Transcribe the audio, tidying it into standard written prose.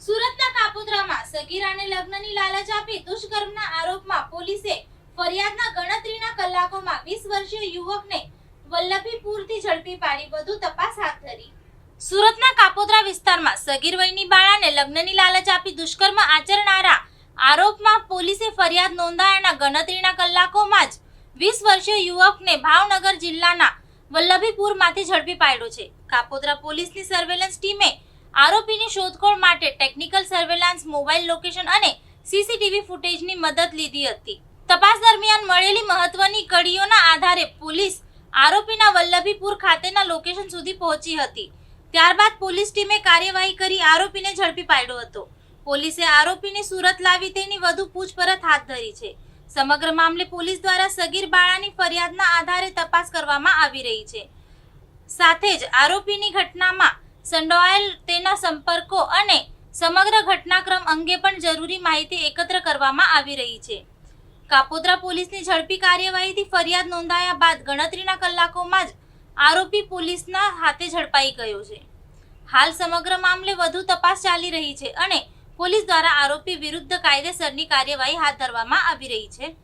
સુરતના કાપોદ્રામાં સગીરાને લગ્નની લાલચ આપી દુષ્કર્મના આરોપમાં પોલીસે ફરિયાદના ગણતરીના કલાકોમાં 20 વર્ષીય યુવકને વલ્લભીપુરથી ઝડપી પાડી વધુ તપાસ હાથ ધરી। સુરતના કાપોદ્રા વિસ્તારમાં સગીર વયની બાળાને લગ્નની લાલચ આપી દુષ્કર્મ આચરનારા આરોપમાં પોલીસે ફરિયાદ નોંધાયાના ગણતરીના કલાકોમાં જ 20 વર્ષીય યુવકને ભાવનગર જિલ્લાના વલ્લભીપુરમાંથી ઝડપી પાડ્યો છે। કાપોદ્રા પોલીસની સર્વેલન્સ ટીમે આરોપીની શોધખોળ માટે ટેકનિકલ સર્વેલન્સ, મોબાઈલ લોકેશન અને સીસીટીવી ફૂટેજની મદદ લીધી હતી। તપાસ દરમિયાન મળેલી મહત્વની કડીઓના આધારે પોલીસ આરોપીના વલ્લભીપુર ખાતેના લોકેશન સુધી પહોંચી હતી। ત્યારબાદ પોલીસ ટીમે કાર્યવાહી કરી આરોપીને ઝડપી પાડ્યો હતો। પોલીસે આરોપીને સુરત લાવી તેની વધુ પૂછપરછ હાથ ધરી છે। સમગ્ર મામલે પોલીસ દ્વારા સગીર બાળાની ફરિયાદના આધારે તપાસ કરવામાં આવી રહી છે। સાથે જ આરોપીની ઘટનામાં સંડોવાયેલ તેના સંપર્કો અને સમગ્ર ઘટનાક્રમ અંગે પણ જરૂરી માહિતી એકત્ર કરવામાં આવી રહી છે। કાપોદ્રા પોલીસની ઝડપી કાર્યવાહીથી ફરિયાદ નોંધાયા બાદ ગણતરીના કલાકોમાં જ આરોપી પોલીસના હાથે ઝડપાઈ ગયો છે। હાલ સમગ્ર મામલે વધુ તપાસ ચાલી રહી છે અને પોલીસ દ્વારા આરોપી વિરુદ્ધ કાયદેસરની કાર્યવાહી હાથ ધરવામાં આવી રહી છે।